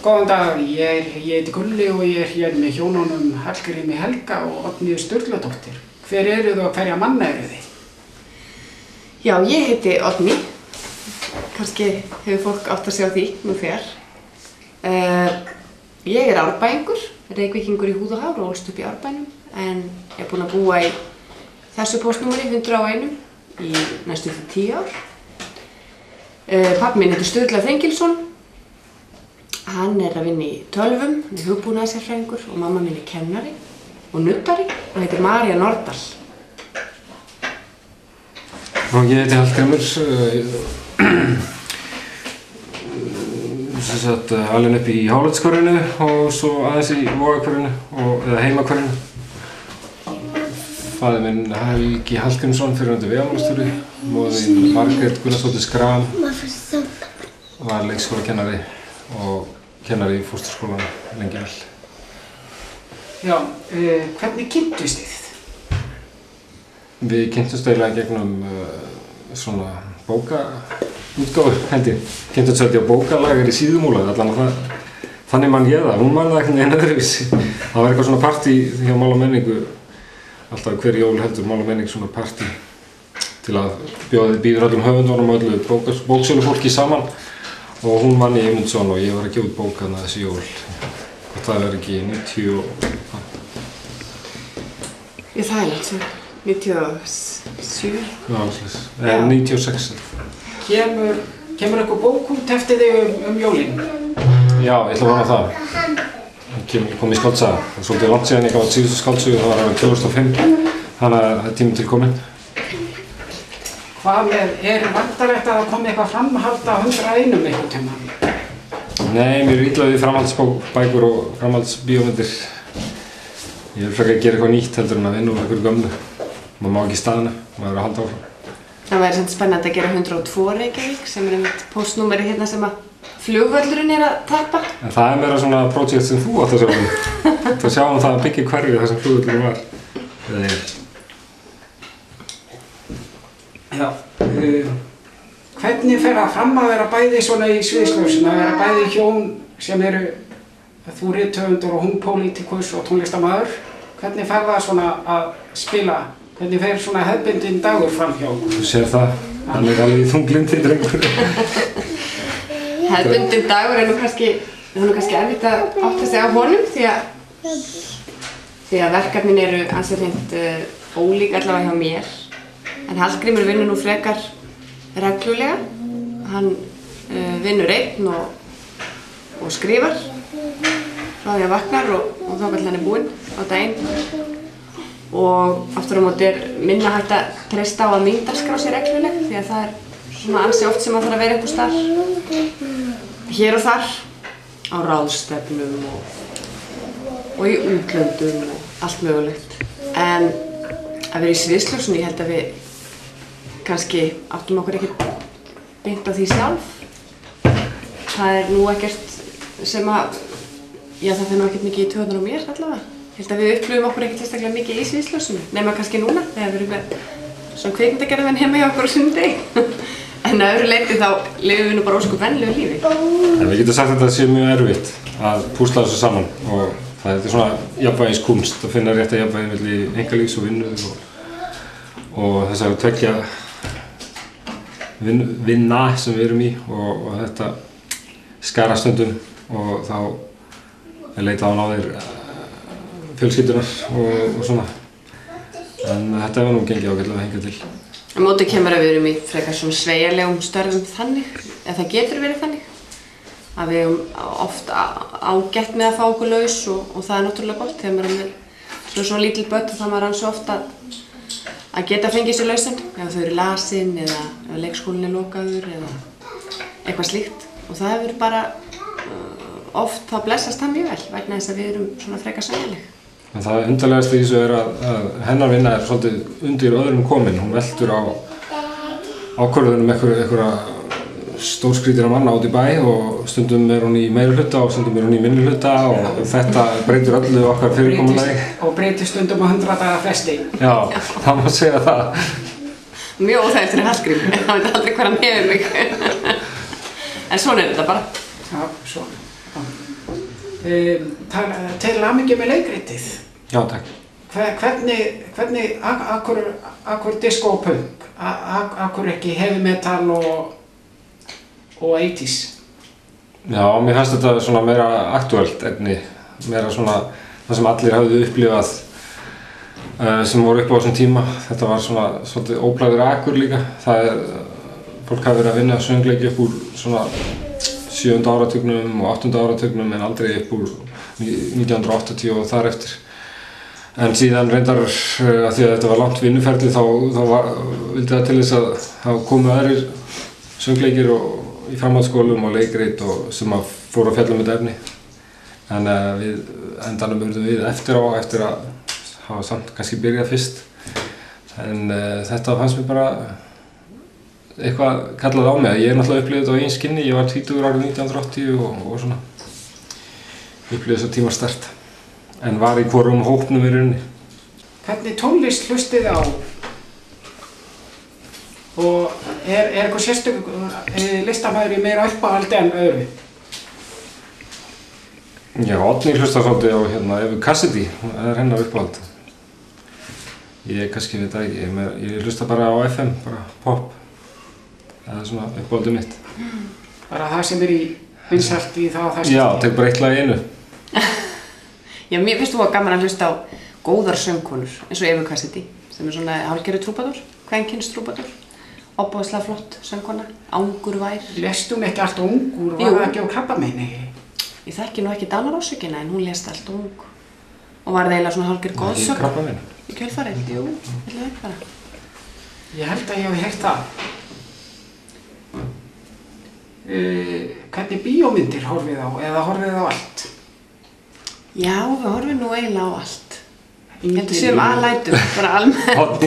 Góðan dag, ég heiti Gulli og ég hér með hjónunum Hallgrími Helga og Oddnýju Sturludóttir. Hver eru þið og hverja manna eru þið? Já, ég heiti Oddný. Kannski hefur fólk átt að sjá því nú þegar. Ég árbæingur, reykvíkingur í húð og hár og ólst upp í Árbænum, en ég búin að búa í þessu póstnúmeri 101 í næstu 10 ár. Pabbi minn heitir Sturla Þengilsson. Hann að vinna í tölvum, hann hugbúnaðarsérfræðingur og mamma mín kennari og nuddari og heitir María Nordal. Og ég heiti Hallgrímur, alinn upp í Hálendishverfinu og svo aðeins í Vogahverfinu, eða Heimahverfinu. Faðir minn Helgi Hallgrímsson, fyrrverandi vegamálastjóri, móðir mín Margrét Gunnarsdóttir Schram, var leikskólakennari og kennari í fósturskólanum lengi vel. Já, hvernig kynntust þið? Við kynntumst eiginlega gegnum svona bókaútgáfu, held ég. Kynntumst þetta á bókalager í Síðumúla, þannig man ég það. Hún man það einhvern veginn öðruvísi. Það var eitthvað svona partí hjá Mál og menningu, alltaf hver jól heldur Mál og menning svona partí til að býður öllum höfundunum og öllu bóksölufólki saman. Og hún vann í Eymundsson og ég var að gefa út bók þarna þessi jól. Það ekki 90 og... Já, það langt svo. 97? Já, eða 96. Kemur eitthvað bók út eftir þig jólin? Já, ég ætla að vona það. Það kom í skáldsaga. Það er svolítið langt síðan ég gaf síðustu skáldsögu, það var 2005. Þannig að það er tíminn til kominn. Hvað vantarlegt að það komi eitthvað framhald á 101 einhvern tíma? Nei, mér illa við framhaldsbækur og framhaldsbíómyndir. Ég frekar að gera eitthvað nýtt heldur en að vinna úr einhverju gömlu. Maður má ekki staðina, maður að halda áfram. Það væri samt spennandi að gera 102 Reykjavík, sem einmitt póstnúmeri hérna sem að flugvöllurinn að tappa. En það meira svona projekt sem þú átt að sjá um. Það sjáum það að byggja hverfið þar sem flugvöllurinn var. Já, hvernig fer það fram að vera bæði svona í sviðsljósinu, að vera bæði hjón sem eru þú rithöfundur og hún pólitíkus og tónlistarmaður? Hvernig fer það svona að spila? Hvernig fer svona hefðbundinn dagur fram hjá? Þú sér það, hann alveg þunglyndi drengur. Hefðbundinn dagur nú kannski erfitt að átta sig á honum því að verkefnin eru ansi hreint ólík allavega hjá mér. En Hallgrímur vinnur nú frekar reglulega. Hann vinnur einn og skrifar frá því að vaknar og þá hann er búinn á daginn. Og aftur á móti minna hægt að treysta á að myndarskrá sér reglulega því að það er svona ansi oft sem að þarf að vera einhvers staðar hér og þar á ráðstefnum og í útlöndum og allt mögulegt. En að vera í sviðsljósinu, ég held að við kannski áttum okkur ekkert beint á því sjálf. Það er nú ekkert sem að, já það fer nú ekkert mikið í töðunar á mér allavega. Ég held að við upplifum okkur ekkert sérstaklega mikið í sviðsljósinu, nema kannski núna þegar við erum með svona kvikmyndagerðarmenn heima hjá okkur á sunnudegi. En að öðru leyti þá lifum við nú bara ósköp venjulegu lífi. En við getum sagt að þetta sé mjög erfitt að púsla þessu saman og það er svona jafnvægiskunst að finna rétta jafnvægi milli einkalífs og vinnu og þessari tveggja vinna sem við erum í og þetta skara stundum og þá er leitað á náðir fjölskyldunar og svona. En þetta hefur nú gengið ágætlega að hengja til. Á móti kemur að við erum í frekar svona sveigjanlegum störfum þannig, eða það getur verið þannig. Að við erum oft ágætt með að fá okkur laus og það er náttúrulega gott þegar maður er með svona lítil börn og þá maður er svo oft að geta fengið sér lausan ef þau eru lasin eða leikskólinn er lokaður eða eitthvað slíkt og það hefur bara oft þá blessast það mjög vel vegna þess að við erum svona frekar sveigjanleg. En það undarlegasta í þessu er að hennar vinna er svolítið undir öðrum komin. Hún veltur á ákvörðunum einhverja stórskrýtina manna út í bæ og stundum er hún í meirihluta og stundum er hún í minnihluta og þetta breytir öllu okkar fyrirkomulagi. Og breytir stundum á 100 daga fresti. Já, það má segja það. Mjög óþægilegt fyrir Hallgrím, það veit aldrei hver hann hefur mig. En svona er þetta bara. Já, svona. Til hamingju með leikritið. Já, takk. Hvernig, akkur disco og punk? Akkur ekki heavy metal og 80s? Já, mér fannst þetta svona meira aktúelt efni, meira svona það sem allir hafðu upplifað sem voru upp á þessum tíma. Þetta var svona svolítið óplægður akur líka. Fólk hafi verið að vinna söngleiki upp úr svona 7. áratugnum og 8. áratugnum en aldrei upp úr 1980 og þar eftir. En síðan reyndar að því að þetta var langt vinnuferli þá vildi það til þess að það komu aðrir söngleikir í framhaldsskólum og leikrit og sem að fóru að fjalla þetta efni. En við endanum urðum við eftir að hafa samt kannski byrjað fyrst. En þetta fannst mér bara eitthvað kallað á mig. Ég náttúrulega upplifði þetta á eigin skinni. Ég var 20 árið 1980 og svona upplifði þessa tíma sterkt. En var í hvorum hópnum í rauninni. Hvernig tónlist hlustið á? Og eitthvað sérstök listamaður í meira uppáhaldi en öðru? Já, Oddný hlustar svolítið á Evu Cassidy, það hennar uppáhald. Ég kannski veit það ekki, ég hlusta bara á FM, bara pop. Það svona uppáhaldið mitt. Bara það sem í vinsælt í það skipti? Já, tek bara eitt lag í einu. Já, mér finnst þú gaman að hlusta á góðar söngkonur, eins og Evu Cassidy, sem svona hálfgerður trúbadur, kvenkyns trúbadur. Óbúðslega flott söngkona, Angurvær. Lestu hún ekki allt ungur, var það ekki á krabbameini? Ég þekki nú ekki dánarórsökina en hún lést allt ung. Og var það eiginlega svona hálfgerð goðsögn. Í krabbameini? Í kjölfarið, jú, ætlaði ekki bara. Ég held að ég hafi heyrt það. Hvernig bíómyndir horfið á, eða horfið á allt? Já, við horfum nú eiginlega á allt. Ég held að séum aðlætum, bara almennt.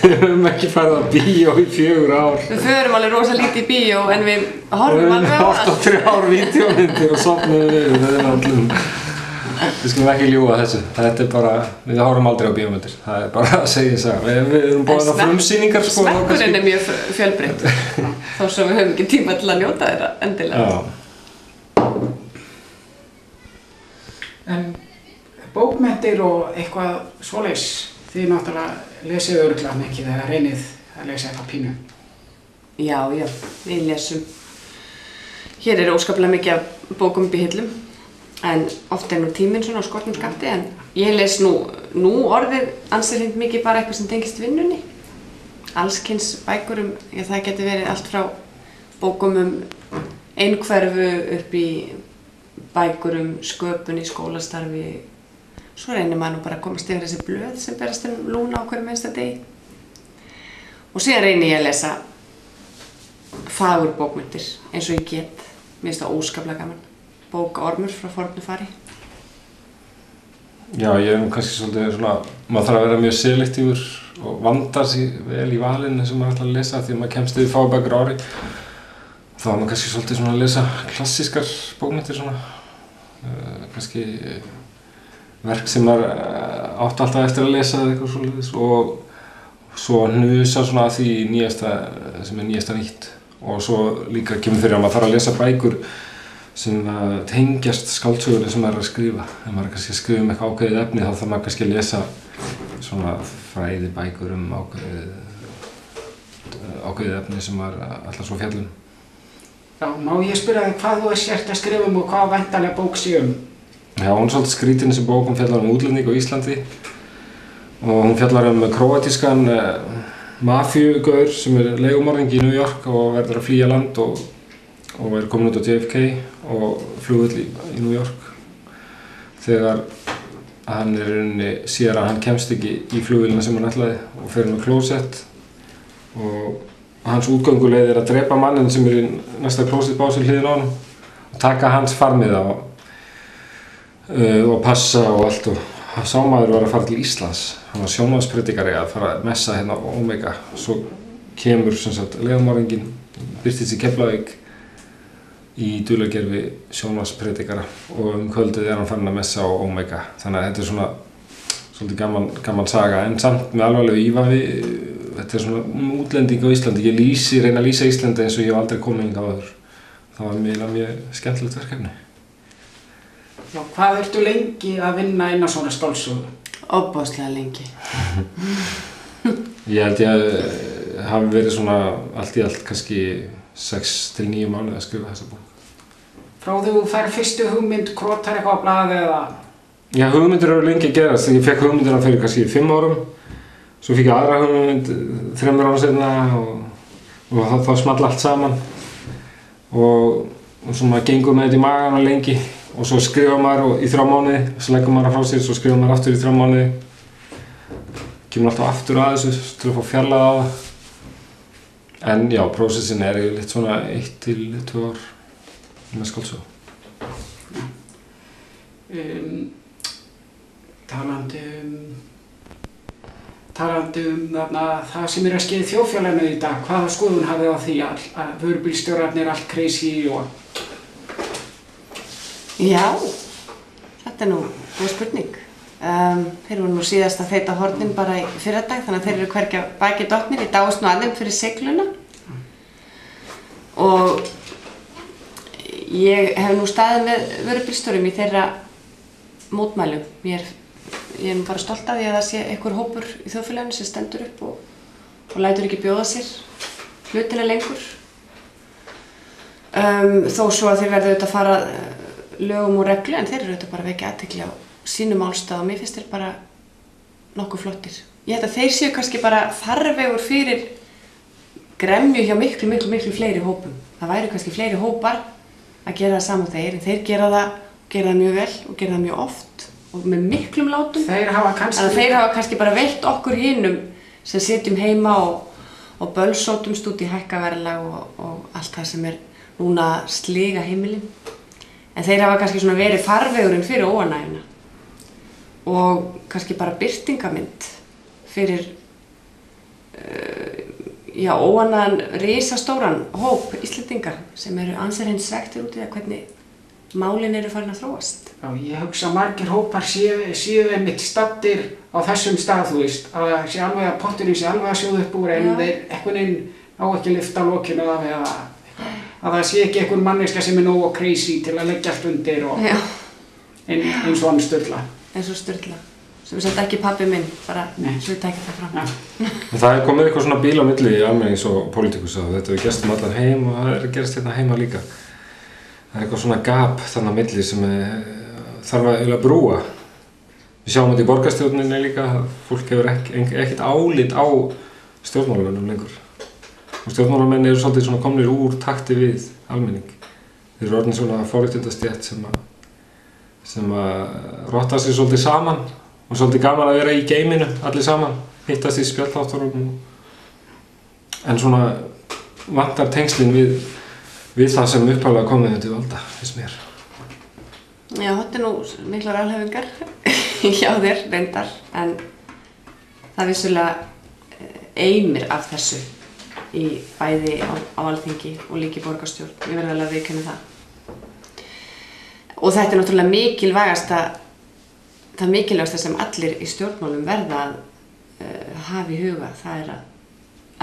Við höfum ekki farið á bíó í 4 ár. Við förum alveg rosa lítið í bíó en við horfum alveg á allt. Við höfum 8-3 vídeómyndir og sofnum við allum. Við skulum ekki ljúga þessu. Þetta bara, við horfum aldrei á bíómyndir. Það bara að segja það. Við erum búin að frumsýningar sko. Smekkurinn mjög fjölbreytt. Þó sem við höfum ekki tíma til að njóta þeirra endilega. Já. En bókmenntir og eitthvað svoleiðis, þið náttúrulega lesið örugglega mikið eða reynið að lesa eitthvað pínu. Já, við lesum. Hér óskaplega mikið af bókum upp í hillum, en oft nú tíminn svona á skortnum skammti, en ég les nú orðið ansi hreint mikið bara eitthvað sem tengist vinnunni. Allskyns bækur það getur verið allt frá bókum einhverfu upp í bækur sköpun í skólastarfi. Svo reynir maður nú bara að komast yfir þessi blöð sem berast lúna á hverjum einsta degi. Og síðan reynir ég að lesa fagurbókmenntir eins og ég get. Mér finnst það óskaplega gaman. Bók Ormur frá fornu fari. Já, ég nú kannski svolítið svona, maður þarf að vera mjög selektífur og vandar sig vel í valinu sem maður ætlar að lesa því að maður kemst yfir fábækur á ári. Þá er maður kannski svolítið svona að lesa klassískar bókmenntir svona. Kannski verk sem maður átti alltaf eftir að lesa eða eitthvað svoleiðis og svo hnusa svona að því nýjasta sem nýjasta nýtt og svo líka kemur fyrir að maður þarf að lesa bækur sem tengjast skáldsögunni sem maður að skrifa. Ef maður kannski að skrifa eitthvað ákveðið efni þá þarf maður kannski að lesa svona fræðibækur ákveðið efni sem maður ætlar svo fjallum. Já, má ég spyrja þig hvað þú sért að skrifa og hvað væntanlega bók sé Já, hún svolítið skrítin þessi bók, hún fjallar útlending á Íslandi og hún fjallar króatískan mafíugaur sem leigumorðingi í New York og verður að flýja land og komin út á JFK og flugvöll í New York þegar hann sér að hann kemst ekki í flugvélina sem hann ætlaði og fer inn á klósett og hans útgönguleið að drepa manninn sem í næsta klósettbás við hliðina á honum og taka hans farmiða og passa og allt og sá maður var að fara til Íslands hann var sjónvarpspredikari að fara að messa hérna á Omega svo kemur sem sagt leigumorðinginn birtist í Keflavík í dulargervi sjónvarpspredikara og kvöldið hann farin að messa á Omega þannig að þetta svona svolítið gaman saga en samt með alvarlegu ívafi þetta svona útlending á Íslandi ég reyna að lýsa Íslandi eins og ég hef aldrei komið hingað áður það var mjög skemmtilegt verkefni Já, hvað ertu lengi að vinna inn á svona skáldsögu? Ofboðslega lengi. Ég held ég hafi verið svona allt í allt kannski 6 til 9 mánuði að skrifa þessa bók. Frá þú fær fyrstu hugmynd, krotar eitthvað á blaði eða? Já, hugmyndir eru lengi að gerast. Ég fekk hugmyndina fyrir kannski 5 árum. Svo fikk ég aðra hugmynd 3 árum seinna og þá small allt saman. Og svona gengur með þetta í maganum lengi. Og svo skrifar maður í 3 mánuði, svo leggur maður frá sér, svo skrifar maður aftur í 3 mánuði. Kemur alltaf aftur að þessu til að fá fjarlægð á það. En já, prósessin er yfirleitt svona 1 til 2 ár með skáldsögu. Talandi þarna, það sem að skeið þjóðfélaginu í dag, hvaða skoðun hafið á því að vörubílstjórarnir allt crazy og... Já, þetta nú góð spurning. Þeir voru nú síðast að feita hornin bara í fyrradag, þannig að þeir eru hvergi að baki dottnir. Ég dáist nú að þeim fyrir segluna. Og ég hef nú staðið með vörubílstjórum í þeirra mótmælum. Ég er nú bara stolt af því að það sé einhver hópur í þjóðfélaginu sem stendur upp og lætur ekki bjóða sér hlutina lengur. Þó svo að þeir verða auðvitað að fara lögum og reglu, en þeir eru auðvitað bara að vekja athygli á sínum málstað og mér finnst þeir bara nokkuð flottir. Ég held að þeir séu kannski bara farvegur fyrir gremju hjá miklu fleiri hópum. Það væru kannski fleiri hópar að gera það saman þeir, en þeir gera það mjög vel og gera það mjög oft og með miklum látum. Þeir hafa kannski bara veitt okkur hinum sem sitjum heima og bölsótumst út í hækkaverðlag og allt það sem er núna að sliga heimilin. En þeir hafa kannski svona verið farvegurinn fyrir óánægjuna og kannski bara birtingamynd fyrir óánægjan risastóran hóp Íslendinga sem eru ansið hreint svektir út í það hvernig málin eru farin að þróast. Já, ég hugsa að margir hópar séu einmitt staddir á þessum stað, þú veist, að það sé alveg að potturinn sé alveg að sjóða upp úr en þeir einhvern veginn á ekki lyfta lokinu af eða að það sé ekki einhvern manneskja sem er nógu crazy til að leggja allt undir og eins og hann Sturla. Eins og Sturla, sem er samt ekki pabbi minn, bara svo við tækjum það fram. Það er komið eitthvað svona bíl á milli í almennings og pólitíkus og þetta við gestum allan heim og það er að gerast hérna heima líka. Það er eitthvað svona gap þarna á milli sem þarf að brúa. Við sjáum þetta í borgarstjórninni líka, fólk hefur ekkert álit á stjórnmálamönnum lengur. Og stjórnmálamenn eru svolítið svona komnir úr takti við almenning. Þeir eru orðin svona forréttindastétt sem að rotta sig svolítið saman og svolítið gaman að vera í geiminu allir saman, hittast í spjallþáttunum. En svona vantar tengslin við það sem upphaflega komið til valda, finnst mér. Já, þetta er nú miklar alhæfingar hjá þér, reyndar, en það vissulega eimir af þessu í bæði á Alþingi og líka í borgarstjórn. Ég verði alveg að viðurkenna það. Og þetta er náttúrulega það mikilvægasta sem allir í stjórnmálum verða að hafa í huga. Það er að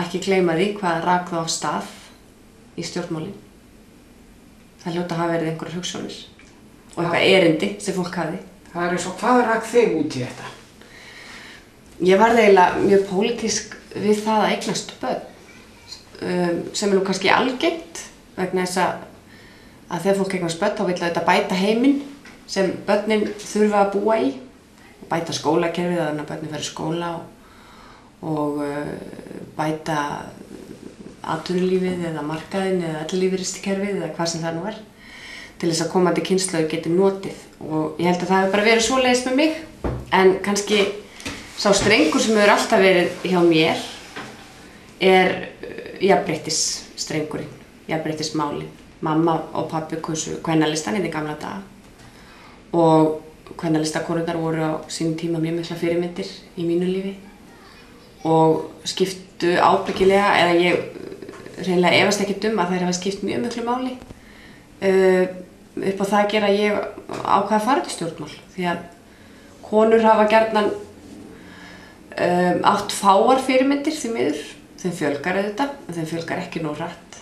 ekki gleyma því hvað rak það á stað í stjórnmálin. Það hljóta að hafa verið einhverjar hugsjónir og eitthvað erindi sem fólk hafi. Það er eins og hvað rak þig út í þetta? Ég var eiginlega mjög pólitísk við það að eignast börn. Sem er nú kannski algengt vegna þess að þegar fólk eignast börn þá vill þetta bæta heiminn sem börnin þurfa að búa í og bæta skólakerfið þannig að börnin fara í skóla og bæta atvinnulífið eða markaðinn eða ellilífeyriskerfið eða hvað sem það nú er til þess að komandi kynslóðir geti notið og ég held að það hefur bara verið svoleiðis með mig en kannski sá strengur sem hefur alltaf verið hjá mér er jafnréttisstrengurinn, jafnréttismálin. Mamma og pabbi kusu kvennalistan í því gamla daga og kvennalistakonurnar voru á sínum tíma mjög mikla fyrirmyndir í mínu lífi og skiptu ábyggilega, eða ég reynilega efast ekkert að þær hafa skipt mjög miklu máli upp á það að gera ég ákvað að fara til stjórnmál því að konur hafa gjarnan átt fáar fyrirmyndir því miður. Þeim fjölgar auðvitað, en þeim fjölgar ekki nóg hratt.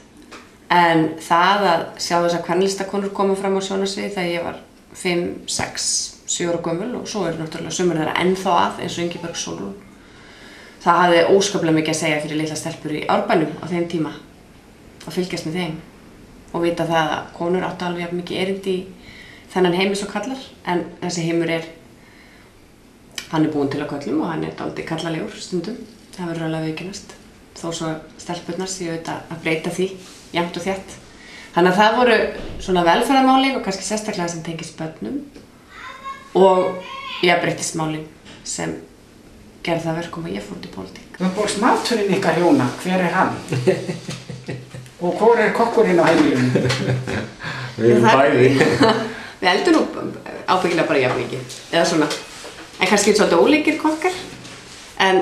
En það að sjá þessar kvennalistakonur koma fram á sjónarsviði þegar ég var 5, 6, 7 ára gömul og svo náttúrulega sumur þeirra ennþá að eins og Ingibjörg Sólrún. Það hafði óskaplega mikið að segja fyrir litla stelpur í Árbænum á þeim tíma að fylgjast með þeim og vita það að konur áttu alveg jafn mikið erindi í þennan heim eins og kallar, en þessi heimur hann búinn til að köllum og hann dálítið kallalegur stundum, það verður alveg viðurkennast, þó svo stelpurnar séu auðvitað að breyta því jafnt og þétt. Þannig að það voru svona velferðarmálin og kannski sérstaklega sem tengist börnum og jafnréttismálin sem gerði það verkum að ég fór út í pólitík. Uppáhaldsmaturinn ykkar hjóna, hver hann? Og hvor kokkurinn á heimilinu? Við erum bæði. Við eldum nú ábyggilega bara jafn mikið, eða svona. En kannski svolítið ólíkir kokkar, en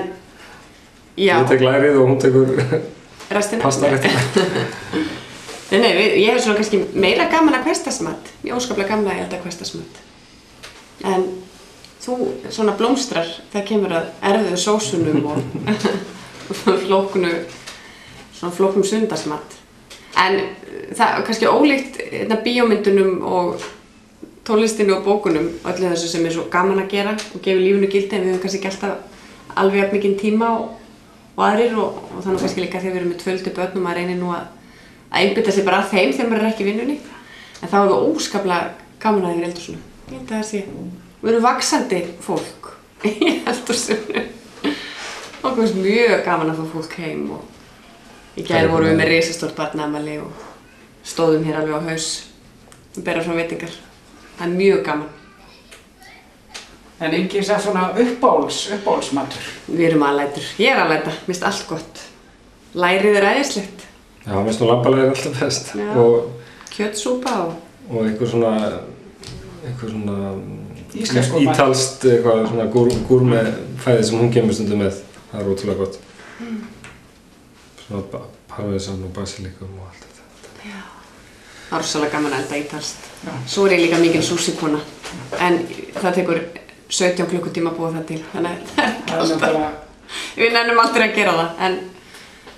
já. Ég tek lærið og hún tekur pastaréttina. Nei, ég hef svona kannski meira gaman að hversdagsmat. Ég óskaplega gaman að elda hversdagsmat. En þú svona blómstrar þegar kemur að erfiðu sósunum og flóknum sunnudagsmat. En það er kannski ólíkt bíómyndunum og tónlistinni og bókunum og öllu þessu sem svo gaman að gera og gefur lífinu gildi, en við höfum kannski ekki alltaf alveg jafn mikinn tíma og aðrir og þannig kannski líka þegar við erum með 12 börn og maður reynir nú að einbeita sig bara að þeim þegar maður ekki í vinnunni. En þá er það óskaplega gaman að þeir eldhúsinu. Ég held að það sé. Við erum vaxandi fólk í eldhúsinu. Okkur finnst mjög gaman að fá fólk heim og í gær vorum við með risastórt barnaafmæli og stóðum hér alveg á haus og bera fram veitingar. Það er mjög gaman. En enginn sér svona uppáhaldsmatur? Við erum aðlætur. Ég er aðlæta. Mér finnst allt gott. Lærið æðislegt. Já, mér finnst nú lambalæri alltaf best. Já. Og kjötsúpa og einhver svona ítalskt eitthvað svona gúrmefæði sem hún kemur stundum með. Það er ótrúlega gott. Svona parmesan og basilikum og allt þetta. Já. Það er rosalega gaman að elda ítalskt. Svo er ég líka mikil sushi-kona. En það tekur 17 klukkutíma að búa það til. Þannig að við nennum aldrei að gera það. En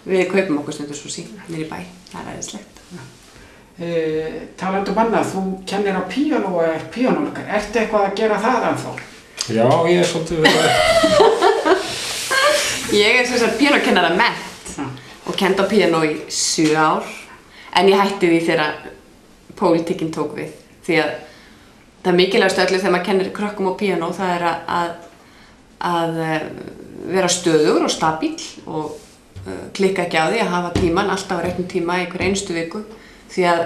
við kaupum okkur stundum sushi niður í bæ. Það er æðislegt. Talandi annað, þú kennir á píanó og er píanóleikari. Ertu eitthvað að gera það ennþá? Já, ég er svolítið við það. Ég er sem sagt píanókennara mennt og kenndi á píanó í 7 ár. En ég hætti því þegar pólitíkin tók við. Því að það mikilvægast öllu þegar maður kennir krökkum á píanó, það er að vera stöðugur og stabíll og klikka ekki á því að hafa tíman alltaf á réttum tíma í hver einustu viku. Því að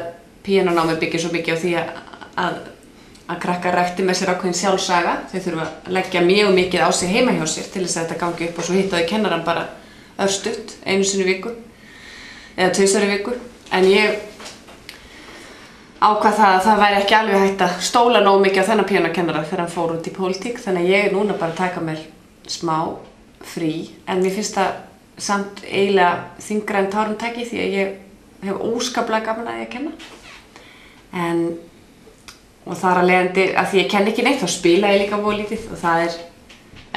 píanónámið byggir svo mikið á því að krakkar rækti með sér ákveðin sjálfsaga. Þau þurfa að leggja mjög mikið á sig heima hjá sér til þess að þetta gangi upp og svo hitta þau kennarann bara örstutt, einu sinni í viku eða 2 sinni í viku. En ég ákvað það að það væri ekki alveg hægt að stóla nóg mikið á þennan píanókennara þegar hann fór út í pólitík. Þannig að ég er núna bara að taka mér smá frí. En mér finnst það samt eiginlega þyngra en tárum taki því að ég hef óskaplega gaman að ég að kenna. Og þar að leiðandi, að því ég kenni ekki neitt, þá spila ég líka voða lítið og það er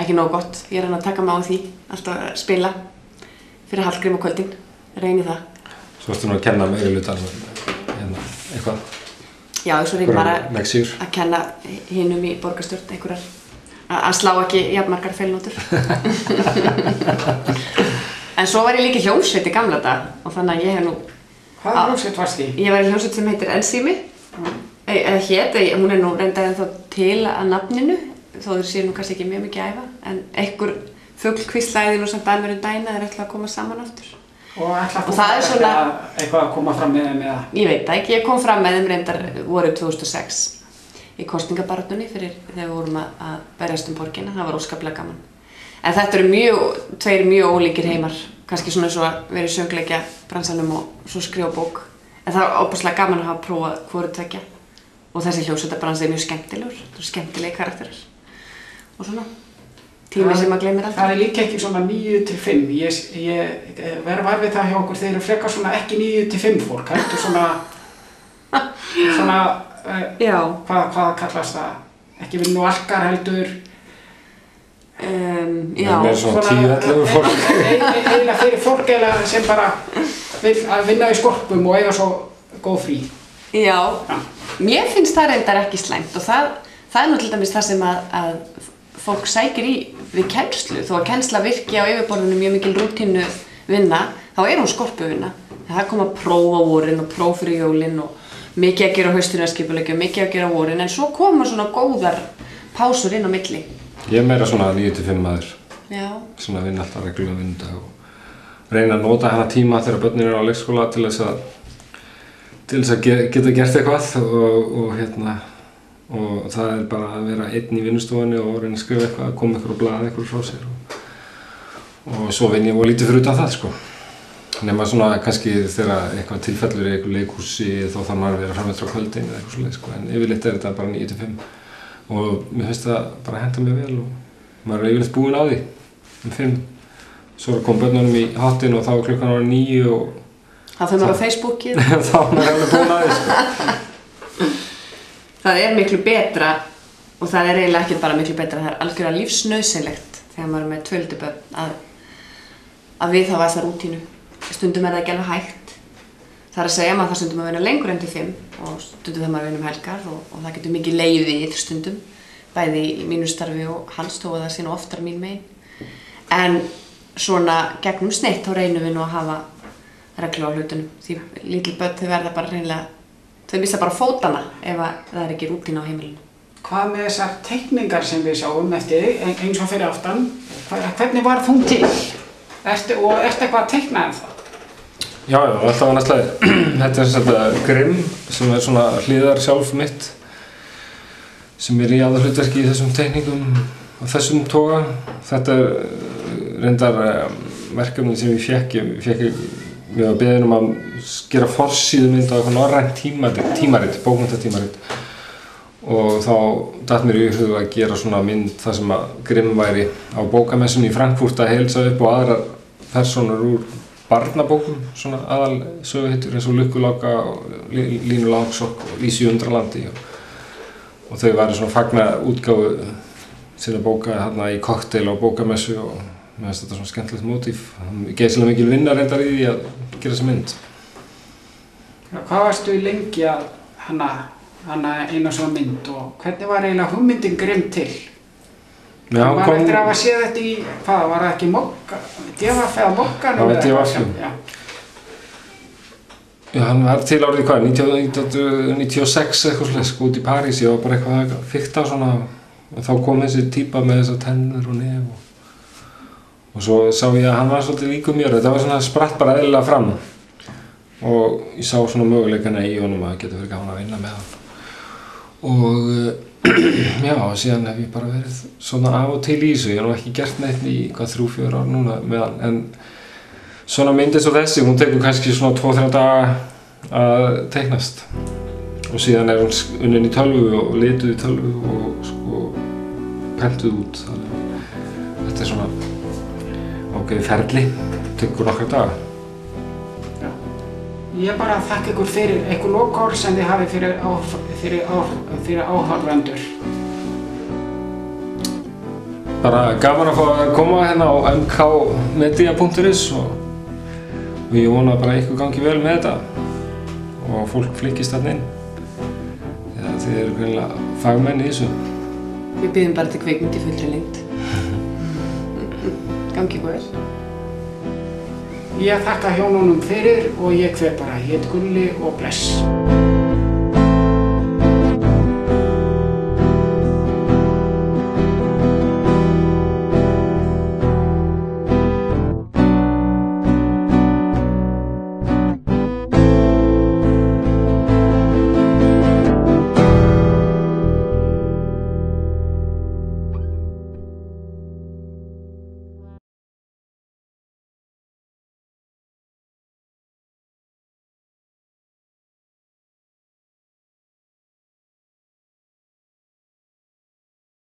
ekki nóg gott. Ég er að taka mig á því, alltaf að spila fyrir Hallgrím á kvöldin, reyni það. Svo ertu nú að kenna meirilutanum eitthvað? Já, svo reynir maður að kenna hinum í borgarstjórn einhverjar, að slá ekki jafnmargar feilnótur. En svo var ég líka í hljómsveit í gamla daga og þannig að ég hef nú... Hvaða hljómsveit varst í? Ég var í hljómsveit sem heitir Ensími. Hún er nú reyndar ennþá til að nafninu, þó þeir séu nú kannski ekki mjög mikið að æfa, en einhver fugl hvíslaði nú samt að mér daginn að þeir ætla að koma saman aftur. Og ætla þú eitthvað að koma fram með þeim eða? Ég veit það ekki, ég kom fram með þeim reyndar vorið 2006 í kosningabaráttunni þegar við vorum að berjast borgina, það var óskaplega gaman. En þetta eru tveir mjög ólíkir heimar, kannski svona eins og að vera í söngleikja bransanum og svo skrifa bók. En það var óbúslega gaman að hafa prófað hvoru tveggja. Og þessi hljómsveitabransi er mjög skemmtilegur, það eru skemmtilegi karakterar. Og svona, tími sem maður gleymir aldrei. Það er líka ekki svona 9-5. Ég verð var við það hjá okkur, þeir eru frekar svona ekki 9-5 fólk, heldur svona hvað kallast það? Ekki vinnu alkar heldur. Já. Með svona 10-11 fólk. Eiginlega fyrir fólk sem bara vil að vinna í skorpum og eiga svo góð frí. Já, mér finnst það reyndar ekki slæmt og það nú til dæmis það sem að fólk sækir í við kennslu. Þó að kennsla virki á yfirborðinu mjög mikil rútínu vinna, þá hún skorpuvinna. Það koma próf á vorin og próf fyrir jólin og mikið að gera á haustunarskipuleggi og mikið að gera á vorin, en svo koma svona góðar pásur inn á milli. Ég meira svona 9-5 maður. Já. Svona vinna alltaf reglulega vinnudag og reyna að nota hana tíma þegar börnin á leikskóla til þess að geta gert eitthvað og það bara að vera einn í vinnustofunni og reyna að skrifa eitthvað, koma ykkur á blað eitthvað frá sér og svo vinn ég og lítið fyrir utan það sko. Nema svona kannski þegar eitthvað tilfellur í eitthvað leikhúsi þá þarf maður að vera fram eftir á kvöldin eða eitthvað svoleið sko, en yfirleitt þetta bara 9-5 og mér finnst það bara henta mér vel og maður yfirleitt búinn á því 5. Svo kom börnunum í hattinn og þá klukkan ára 9 og þá fyrir maður á Facebookið. þá maður alveg búinn á því sko. Það miklu betra og það eiginlega ekki bara miklu betra, það algjörlega lífsnauðsynlegt þegar maður með 2 börn að viðhafa þessa rútínu. Stundum það ekki alveg hægt. Það að segja maður það stundum að vinna lengur enn til 5 og stundum þegar maður vinna helgar og það getur mikið legið við stundum, bæði í mínu starfi og hans þó að það sé nú oftar mín megin. En svona gegnum snitt þá reynum við nú að hafa reglu á hlutunum. Því lítil börn þau verða bara hreinlega, þau missa bara fótana ef það ekki rútína á heimilinu. Hvað með þessar teikningar sem við sjáum eftir eins og fyrir aftan, hvernig var þú til? Ertu eitthvað að teikna það? Já, alltaf næstlega. Þetta þetta Grimm sem svona hlíðar sjálf mitt sem í aðalhlutverki í þessum teikningum á þessum toga. Þetta reyndar verkefni sem ég fékk mér var beðinn að gera forsíðumynd á eitthvað norrænt tímarit, bókmenntatímarit og þá datt mér í hug að gera svona mynd þar sem að Grimm væri á bókamessunni í Frankfurt að heilsa upp og aðrar persónur úr barnabókum, svona aðal söguhetjur eins og Lukku-Láka, Línu Langsokk og Lísu í Undralandi og þau væri svona fagna útgáfu sinna bóka hérna í kokteil á bókamessu og mér finnst þetta svona skemmtilegt mótíf. Geysilega mikil vinna reyndar í því að gera þessi mynd. Hvað varstu lengi að hanna eina svona mynd og hvernig var eiginlega hugmyndin Grimm til? Já, hann var eftir að hafa séð þetta í, hvað var það ekki Mokka, DFF eða Mokkanum? Það var DFF. Já, hann var til árið hvað, 1996 eitthvað slags, út í París, ég var bara eitthvað að fikta svona og þá kom þessi típa með þessar tennur og nef og svo sá ég að hann var svolítið líkur mér, þetta var svona spratt bara eðlilega fram og ég sá svona möguleikana í honum að geta verið gaman að vinna með hann og já, síðan hef ég bara verið svona af og til í þessu, ég hef nú ekki gert neitt í hvað 3-4 ár núna með hann en svona mynd eins og þessi, hún tekur kannski svona 2-3 daga að teiknast og síðan hún unnin í tölvu og lituð í tölvu og sko pentuð út þannig þetta svona ákveðið ferli, tekur nokkra daga. Já. Ég bara þakka ykkur fyrir eitthvað lokaorð sem þið hafið fyrir áhorfendur. Bara gaman að fá að koma hérna á mkmedia.is og ég vona bara að ykkur gangi vel með þetta og fólk flykkist þarna inn. Þið eru greinilega fagmenn í þessu. Við biðjum bara til kvikmynd í fullri lengd. Gangi ykkur vel. Ég þakka hjónunum fyrir og ég hvet bara, Gulli og bless.